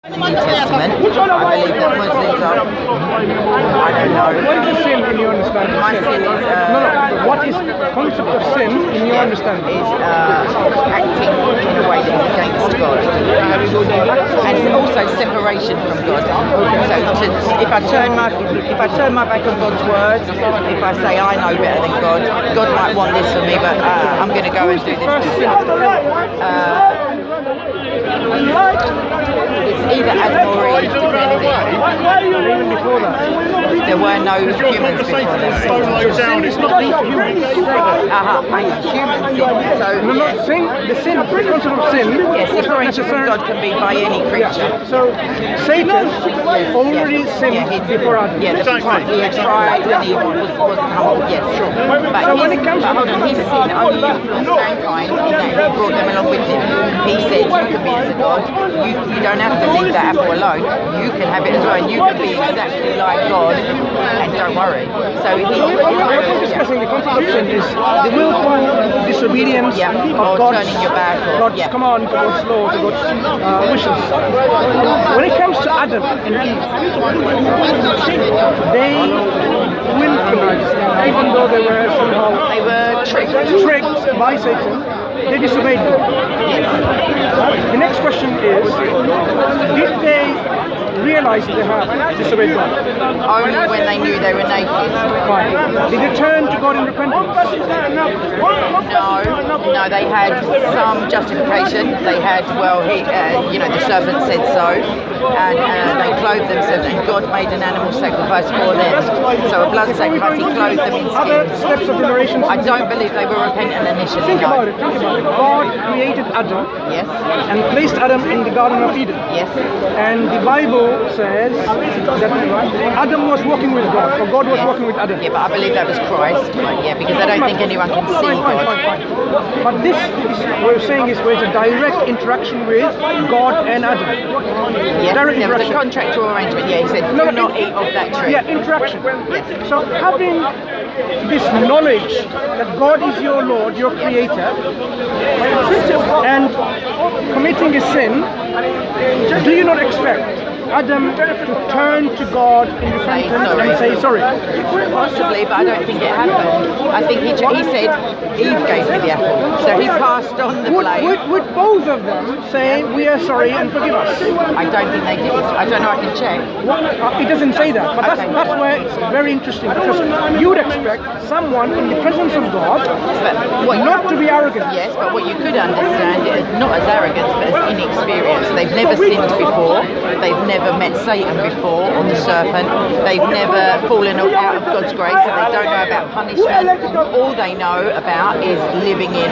New Testament. I believe that Muslims are. I don't know. What is a sin in your understanding? My sin is. What is the concept of sin in your understanding? Is acting in a way that is against God, and it's also separation from God. So if I turn my back on God's words, if I say I know better than God, God might want this for me, but I'm going to go and do this. It's either Adam or Eve, Even before that. there were no humans before them. Sin is not linked to humans. Human sin. So The concept of sin. yeah, separation from God can be by any creature. So Satan already sinned before Adam. Yeah, that's right. He had tried and he wasn't humble. Yes, sure. But So when it comes to his sin only influenced mankind in that he brought them along with him. He said, you can be as a God. You don't have to leave that apple alone. You can have it as well, and you can be exactly like God, and don't worry. So what we're discussing, the concept of sin is the willful disobedience of God's, turning your back or, God's command, to God's law, to God's wishes. When it comes to Adam and Eve, they willfully, even though they were somehow tricked by Satan, they disobeyed God. The next question is, did they realize they have disobeyed God? Only when they knew they were naked. Fine. Did they turn to God in repentance? No, they had some justification. They had, the serpent said so, and they clothed themselves, and God made an animal sacrifice for them. So a blood sacrifice, he clothed them in Other skins. steps of generation. I don't believe they were repentant initially. Think about it. God created Adam Yes, and placed Adam in the Garden of Eden. yes. And the Bible says that Adam was walking with God, or God was walking with Adam. Yeah, but I believe that was Christ. Because I don't think anyone can see God. Fine. But this is we're saying is where it's a direct interaction with God and Adam. Yes, Direct there was a interaction. contractual arrangement. Yeah, he said, do not eat of that tree. Yeah, interaction. So having this knowledge that God is your Lord, your Creator, and committing a sin, do you not expect Adam to turn to God in repentance and say sorry? Possibly, but I don't think it happened. I think he said, Eve gave me the apple. So he passed on the blame. Would both of them say, we are sorry and forgive us? I don't think they did. I don't know, I can check. It doesn't say that, but Okay. that's where it's very interesting, because you would expect someone in the presence of God But not to be arrogant. Yes, but what you could understand is not as arrogance, but as inexperience. They've never sinned before. They've never met Satan before, or the serpent. They've never fallen out of God's grace, so they don't know about punishment. All they know about is living in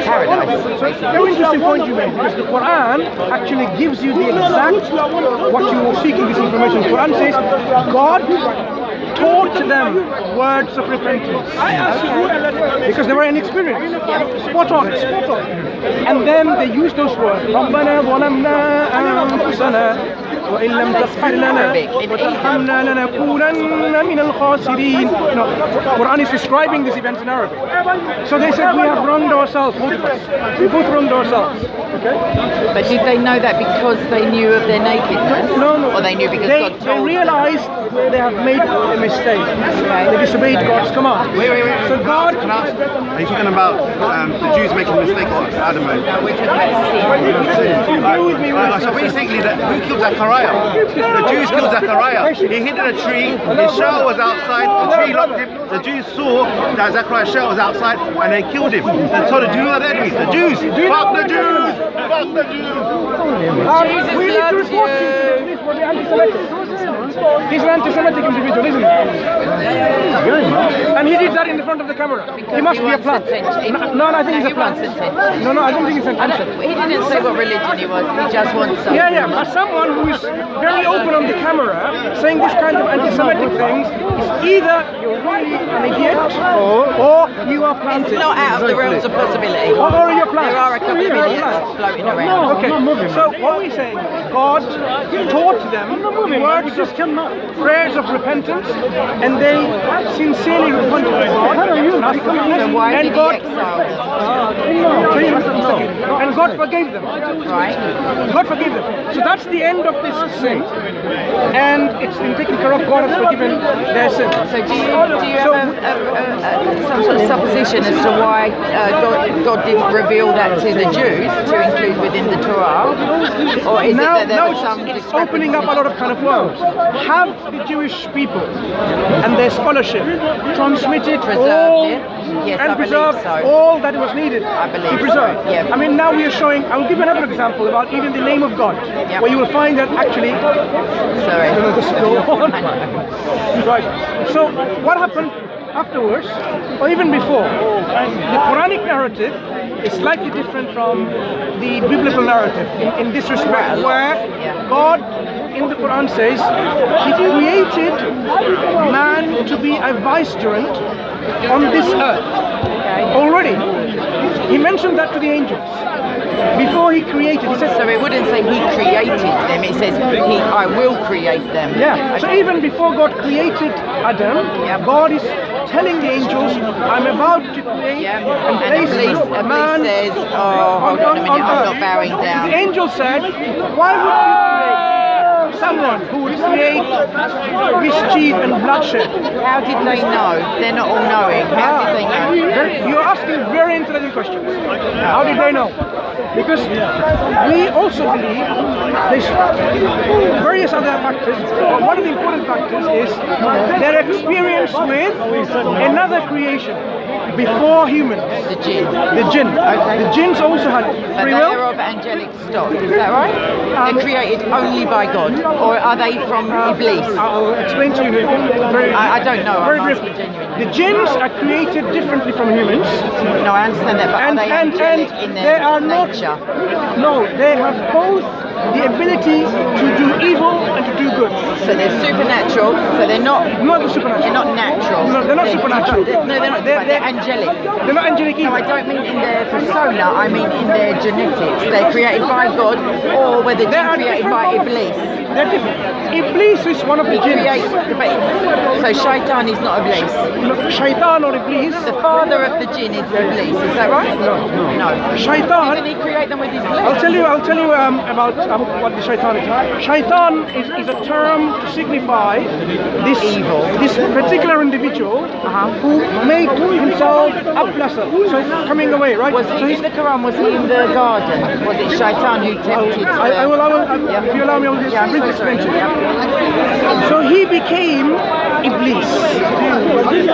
paradise. So very interesting point you made, because the Quran actually gives you the exact what you were seeking this information. The Quran says God taught them words of repentance because they were inexperienced. Spot on. And then they used those words. رَبَّنَا ظَلَمْنَا أَنفُسَنَا وإن لم تغفر لنا وترحمنا لنكونن من الخاسرين. Quran is describing these events in Arabic. So they said, we have wronged ourselves, both of us. We both wronged ourselves. Okay? But did they know that because they knew of their nakedness? No. Or they knew because they God told them? realized they have made a mistake. They disobeyed God's command. Wait. So God... Are you talking about the Jews making a mistake or Adam? No, we're talking about sin. Bear with me. So basically, who killed Zachariah? The Jews killed Zachariah. He hid in a tree, his shirt was outside, the tree locked him. The Jews saw that Zachariah's shirt was outside and they killed him. And so the Jews are the enemies. The Jews! Fuck the Jews! Fuck the Jews! We need to report you to the police for the anti-Semitic. He's an anti-Semitic individual, isn't he? And he did that in the front of the camera. He must be a plant. No, I think he's a plant. No, I don't think he's an anti-Semitic. He didn't say what religion he was. He just wants something. Yeah, but someone who is very open on the camera saying this kind of anti-Semitic things is either you're really an idiot or you are planted. It's not out of the realms of possibility. Or you're planted. There are a couple of idiots floating around. Okay, so what we're saying is God taught them words of prayers of repentance, and they sincerely repented to God and asked forgiveness, So why and did he God, exile them? and God forgave them. Right? God forgave them. So that's the end of this sin, and it's been taken care of. God has forgiven their sin. So do you have some sort of supposition as to why God didn't reveal that to the Jews to include within the Torah? Or is Now, it that there was some it's opening up a lot of kind of worms. Have the Jewish people and their scholarship transmitted Preserved all it? Yes, and I believe preserved so. all that was needed I believe to preserve? so, yeah. I mean, now we are showing. I will give another example about even the name of God, Yeah. where you will find that actually. Sorry. No, just go on. I know. Right. So what happened afterwards, or even before? The Quranic narrative is slightly different from the biblical narrative in this respect, where God in the Quran says He created man to be a vicegerent on this earth. Already, He mentioned that to the angels before He created. He said, So it wouldn't say He created them, it says I will create them. yeah. So even before God created Adam, God is telling the angels, I'm about to create Yeah, and and place man Iblis says, oh, hold on a minute, I'm not bowing So the down. angel said, why would you create someone who would create mischief and bloodshed? How did they know? They're not all knowing. How did they know? You're asking very intelligent questions. How did they know? Because we also believe there's various other factors. One of the important factors is their experience with another creation before humans. The Jinn. The Jinn. The Jinns also had But free they will. are of angelic stock, is that right? They're created only by God, or are they from Iblis? I'll explain to you very. I don't know, Very I'm briefly. asking genuinely. The Jinns are created differently from humans. No, I understand that, but are they angelic in they their are not. nature? No, they have both the ability to do evil and to do good. So they're supernatural, so they're not Not the supernatural. they're not natural. No, they're not supernatural. No, they're not. They're angelic. They're not angelic No, I either. don't mean in their persona, I mean in their genetics. They're created by God, or whether They they're are created different by forms. Iblis. They're different. Iblis is one of the jinns. So Shaitan is not Iblis. Shaitan or Iblis. The father of the Jinn is Iblis, is that right? No. Shaitan. Didn't he create them with his legs? I'll tell you about what the shaitan is. Shaitan is a term to signify this Evil. this particular individual who made himself ablasa, so coming away, right? Was So he in the Quran? Was he in the garden? Was it Shaitan who tempted? I will, Yeah. if you allow me, I will just Yeah, I'm briefly so sorry. explain to you. Yeah. So he became Iblis.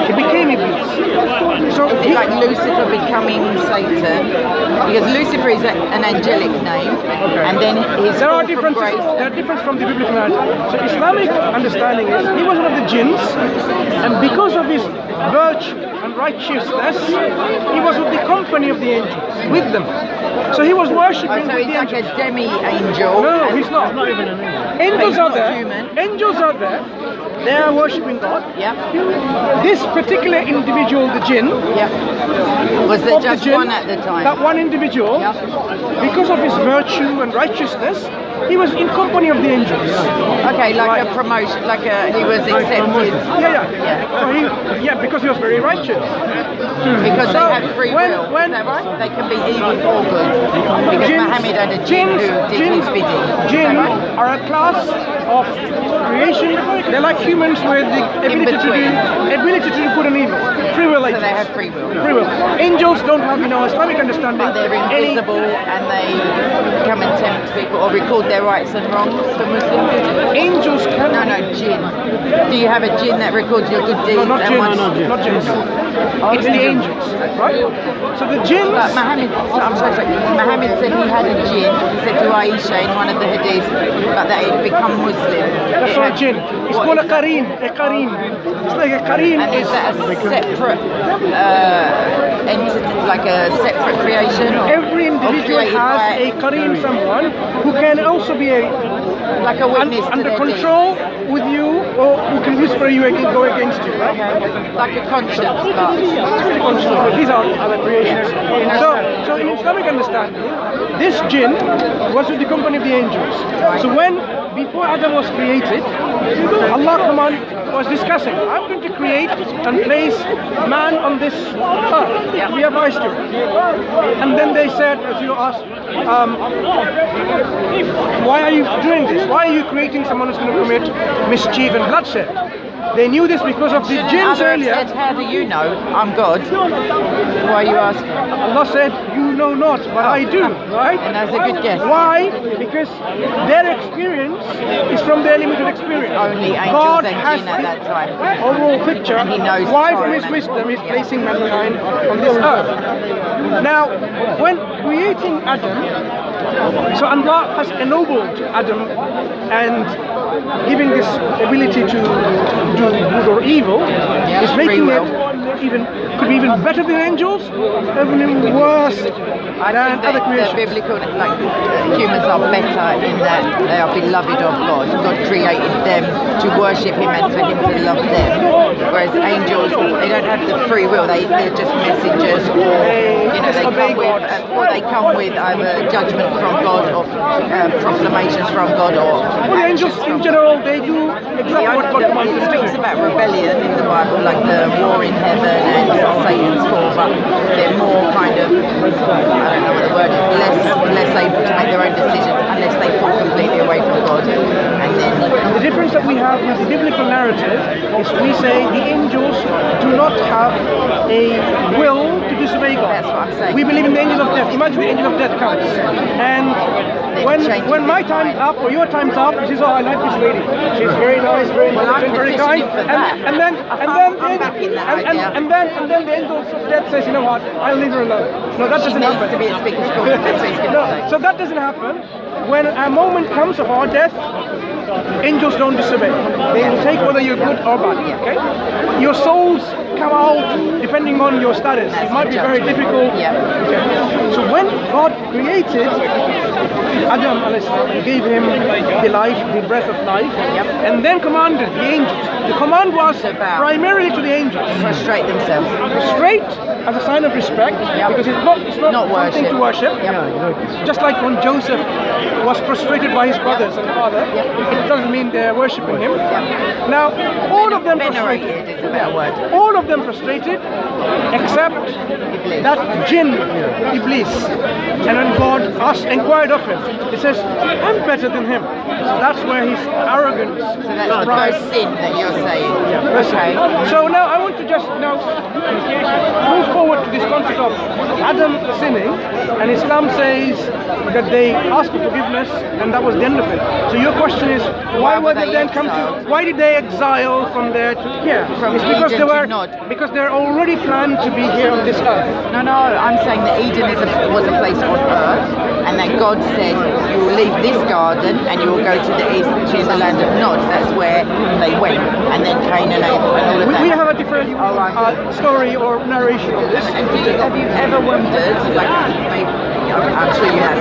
He became Iblis. So Is it like Lucifer becoming Satan? Because Lucifer is an angelic name, and then his there fall are from differences. grace. There are differences from the biblical narrative. So Islamic understanding is he was one of the jinns, and because of his virtue and righteousness, he was with the company of the angels, with them. So he was Oh, worshipping so with he's the like a angels. demi-angel. No, and- he's not. even an angel. Angels He's are not there. human. Angels are there. They are worshipping God. Yeah, This particular individual, the jinn, yeah. Was there of the just jinn, one at the time? that one individual, Yeah. because of his virtue and righteousness, he was in company of the angels. Okay, like Right. a promotion, like he was accepted. Yeah, because he was very righteous. Because So, they had free when- will, when- is that right? They can be evil or good. Because Jinns- Muhammad had a jinn who did his bidding. Is that Jinn right? are a class of creation. They're like humans with the ability to do good and evil. Free will like So they this. have free will. Free will. Angels don't have, Islamic understanding. But they're any- invisible and they come and tempt people or record their rights and wrongs for Muslims. Angels can. No, jinn. Do you have a jinn that records your good deeds? No, not and jinns. once- Not jinns. It's the angels, right? So the But jinns. Muhammad, I'm so sorry. Muhammad said he had a jinn. He said to Aisha in one of the hadiths, but that he'd become Muslim. That's not a jinn. It's What called a is that? qareen. A qareen. It's like a qareen And is is that a separate entity, like a separate creation? Or, every or individual created has by- a qareen, someone who can also be like a witness to under their control with you, or who can whisper you and go against you, right? deeds. Like a conscience, but These are other creations. So in Islamic understanding, this jinn was with the company of the angels. So when before Adam was created, Allah was discussing, I'm going to create and place man on this earth to be a viceroy. And then they said, as you asked, why are you doing this? Why are you creating someone who's going to commit mischief and bloodshed? They knew this because of the jinns earlier. Said, how do you know I'm God? Why are you asking? Allah said, you know not, but I do, right? And that's a good guess. Why? Because their experience is from their limited experience. Only angels God and has jinn at that time. Overall picture. He knows why the from His time. wisdom He's placing mankind on this earth. Now, when creating Adam, so Allah has ennobled Adam and giving this ability to do good or evil, is making it could be even better than angels, even worse than other creations. The biblical, humans are better in that they are beloved of God. God created them to worship Him and for Him to love them. Whereas angels, they don't have the free will. They're just messengers, or they come with either judgment from God or proclamations from God, or well, the angels in general, they do exactly what God commands them to do. It speaks about rebellion in the Bible, like the war in heaven and Satan's fall, but they're more kind of, I don't know what the word is, less able to make their own decisions unless they fall completely away from God. And then the difference that we have with the biblical narrative is we say the angels do not have a will to disobey God. That's what I'm saying. We believe in the angel of death. Imagine the angel of death comes, and when my time's up or your time's up, she says, "Oh, I like this lady. She's very nice, very intelligent, very kind." And then the angel of death says, "You know what? I'll leave her alone." No, that doesn't happen. to be a speaker's court. That's what he's going to say. So that doesn't happen. When a moment comes of our death, angels don't disobey. They will take whether you're good or bad. Okay? Your souls come out depending on your status. It might be very difficult. Okay. So when God created Adam, He gave him the life, the breath of life, and then commanded the angels. The command was primarily to the angels. Prostrate themselves. Prostrate as a sign of respect, because it's not something to worship. Just like when Joseph was prostrated by his brothers and father, it doesn't mean they're worshipping him. Now, all of them prostrated. Is a better word. All of them prostrated, except that Jinn, Iblis. And then God inquired of him. He says, I'm better than him. So that's where his arrogance. So that's the first sin that you're saying. Okay. So now I want to just move forward to this concept of Adam sinning, and Islam says that they asked for forgiveness, and that was the end of it. So your question is, why did they exile from there to here? It's because they're already planned to be here on this earth. No, I'm saying that Eden was a place on earth, and that God said you will leave this garden and you will go to the east, to the land of Nod. That's where they went, and then Cain and Abel and all of that. We have a different story or narration of this. And have you ever wondered, like maybe, I'm sure you have,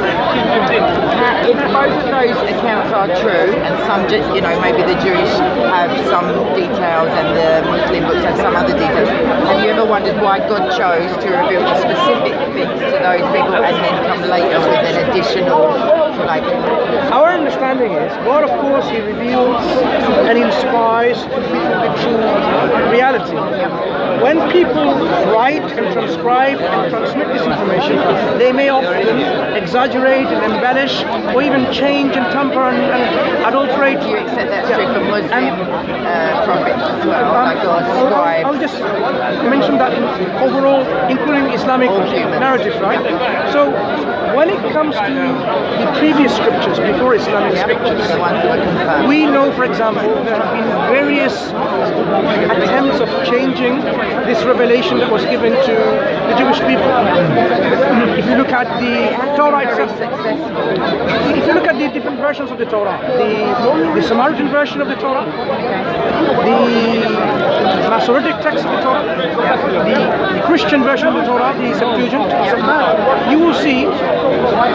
if both of those accounts are true, and some, maybe the Jewish have some details and the Muslim books have some other details, have you ever wondered why God chose to reveal the specific things to those people and then come later with an additional, Our understanding is, God, of course, He reveals and inspires people the true reality. When people write and transcribe and transmit this information, they may often exaggerate and embellish, or even change and tamper and adulterate. Do you accept that's true for Muslim prophets as well, like God's scribes? I'll just mention that overall, including Islamic narratives, right? So, when it comes to the previous scriptures, before Islamic scriptures, we know, for example, there have been various attempts of changing this revelation that was given to the Jewish people. If you look at the Torah itself, if you look at the different versions of the Torah, the Samaritan version of the Torah, the Masoretic text of the Torah, the Christian version of the Torah, the Septuagint, you will see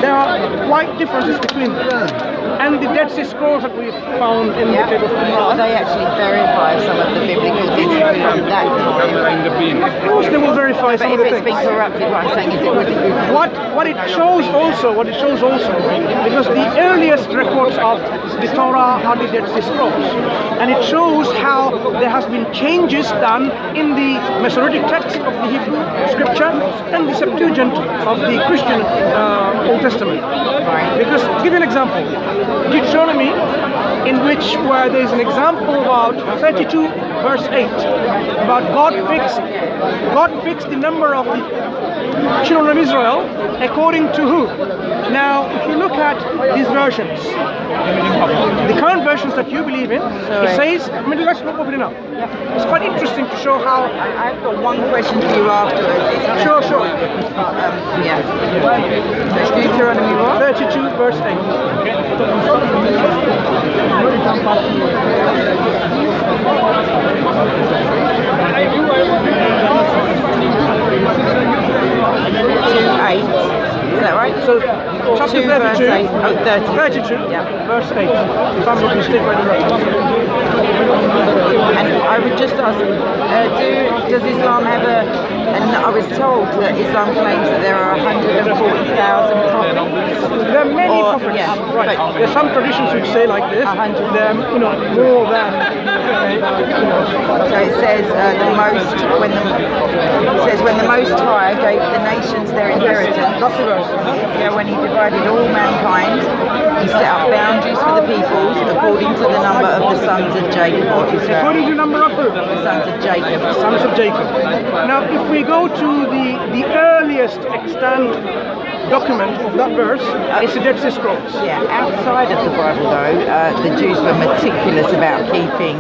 there are quite differences between them. And the Dead Sea Scrolls that we found in the cave of Well, Qumran, they actually verify some of the biblical things from that time. of course they will verify But some if of the it's things. been corrupted, what I'm saying is it wouldn't be. What it shows also, because the earliest records of the Torah are the Dead Sea Scrolls, and it shows how there has been changes done in the Masoretic text of the Hebrew scripture and the Septuagint of the Christian Old Testament. Because, give you an example, Deuteronomy, in which where there is an example about 32 verse 8 about God fixed the number of the children of Israel according to who? Now, if you look at these versions, the current versions that you believe in, it says, I mean, let's open it up. It's quite interesting to show how. I've got one question for you afterwards. Sure. Yeah. So Deuteronomy what? 32 verse 2:8. Is that right? So, chapter 2 verse 32, 8. Oh, 32, Yeah. verse 8. If I'm not mistaken, And I would just ask, does Islam have and I was told that Islam claims that there are 140,000 prophets. there are many prophets, yeah, right? but- There are some traditions which say like this. 100. There are, more than. So it says when the Most High gave the nations their inheritance. That's the verse. Yeah, when he divided all mankind, he set up boundaries for the peoples according to the number of the sons of Jacob or Israel. According to the number of who? The sons of Jacob. Sons of Jacob. Now, if we go to the earliest extant document of that verse, it's the Dead Sea Scrolls. Yeah, outside of the Bible though, the Jews were meticulous about keeping,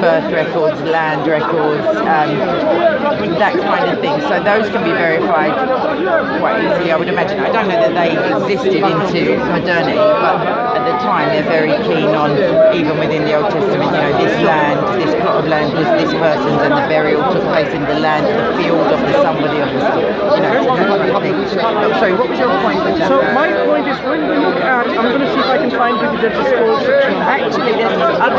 birth records, land records, that kind of thing. So those can be verified quite easily, I would imagine. I don't know that they existed into modernity, but at the time they're very keen on, even within the Old Testament, this land, this plot of land was this person's and the burial took place in the land, the field of the somebody of the son. That kind of thing. Sorry, what was your point with that? So my point is, when we look at, I'm going to see if I can find the Dead Sea Scrolls section. Actually,